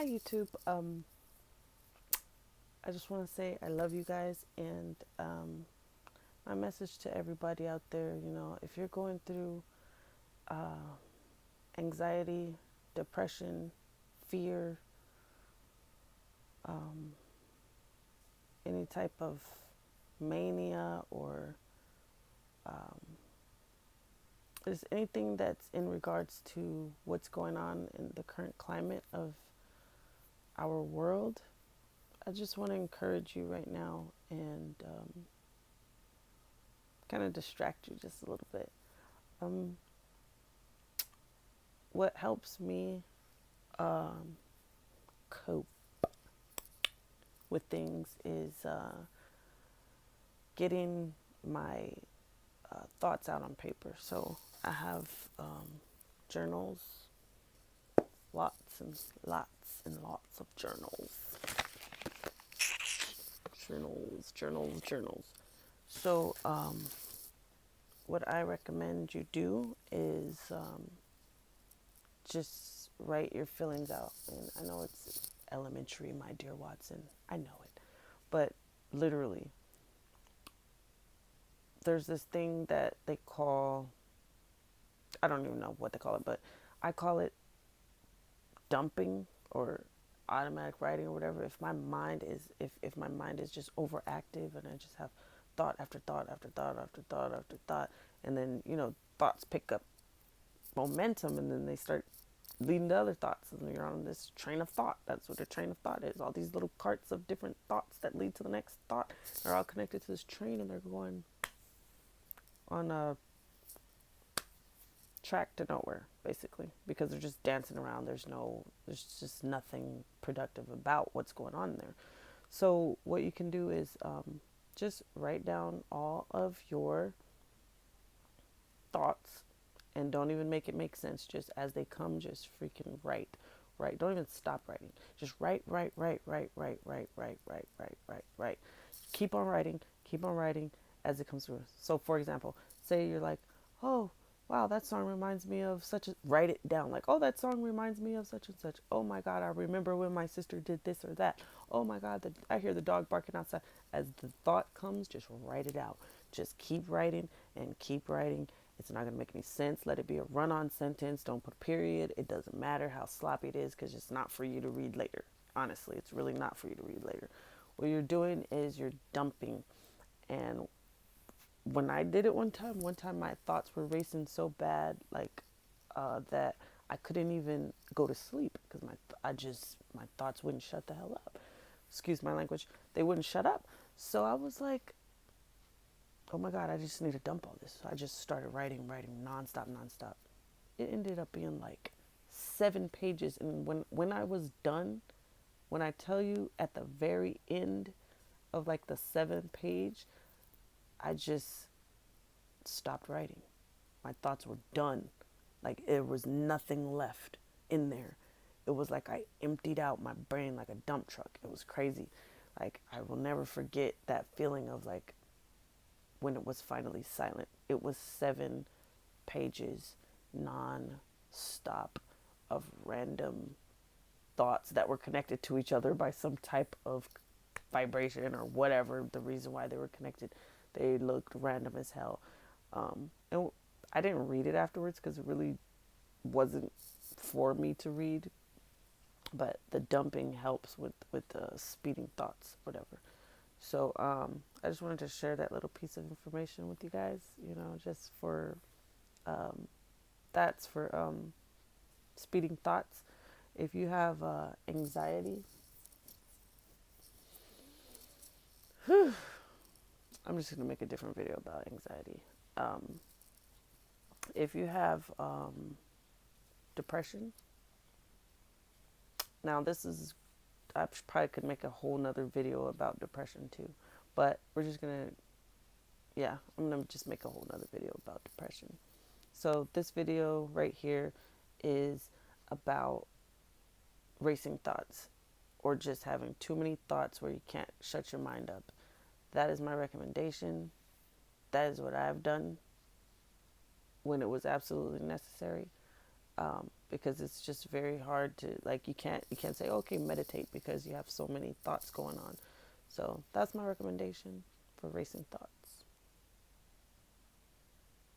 Hi YouTube. I just want to say I love you guys, and my message to everybody out there, if you're going through anxiety, depression, fear, um, any type of mania, or is anything that's in regards to what's going on in the current climate of our world, I just want to encourage you right now and kind of distract you just a little bit. Um, what helps me um, cope with things is getting my thoughts out on paper. So I have journals, lots and lots and lots of journals. Journals. So what I recommend you do is just write your feelings out. And I know it's elementary, my dear Watson. I know it. But literally, there's this thing that they call, I don't even know what they call it, but I call it dumping or automatic writing or whatever. If my mind is just overactive and I just have thought after thought after thought after thought after thought, and then thoughts pick up momentum, and then they start leading to other thoughts, and you're on this train of thought. That's what a train of thought is. All these little carts of different thoughts that lead to the next thought. They're all connected to this train, and they're going on a track to nowhere, basically, because they're just dancing around. There's just nothing productive about what's going on there. So what you can do is just write down all of your thoughts, and don't even make it make sense. Just as they come, just freaking write. Right. Don't even stop writing. Just write. Keep on writing as it comes through. So for example, say you're like, oh wow, that song reminds me of such a, write it down. Like, oh, that song reminds me of such and such. Oh my God, I remember when my sister did this or that. Oh my God, I hear the dog barking outside. As the thought comes, just write it out. Just keep writing and keep writing. It's not going to make any sense. Let it be a run-on sentence. Don't put a period. It doesn't matter how sloppy it is, because it's not for you to read later. Honestly, it's really not for you to read later. What you're doing is you're dumping. And when I did it one time my thoughts were racing so bad, like that I couldn't even go to sleep because my thoughts wouldn't shut the hell up. Excuse my language. They wouldn't shut up. So I was like, oh my God, I just need to dump all this. So I just started writing nonstop. It ended up being like 7 pages. And when I was done, when I tell you at the very end of like the 7th page, I just stopped writing. My thoughts were done. Like there was nothing left in there. It was like I emptied out my brain like a dump truck. It was crazy. Like I will never forget that feeling of like when it was finally silent. It was 7 pages non-stop of random thoughts that were connected to each other by some type of vibration or whatever the reason why they were connected. They looked random as hell. And I didn't read it afterwards because it really wasn't for me to read. But the dumping helps with the speeding thoughts, whatever. So I just wanted to share that little piece of information with you guys. Just for that's for speeding thoughts. If you have anxiety, I'm just gonna make a different video about anxiety. Um, if you have depression, now this is, I probably could make a whole nother video about depression too, but we're just gonna, yeah, I'm gonna just make a whole nother video about depression. So this video right here is about racing thoughts, or just having too many thoughts where you can't shut your mind up. That is my recommendation. That is what I've done when it was absolutely necessary. because it's just very hard to, like, you can't say, okay, meditate, because you have so many thoughts going on. So that's my recommendation for racing thoughts.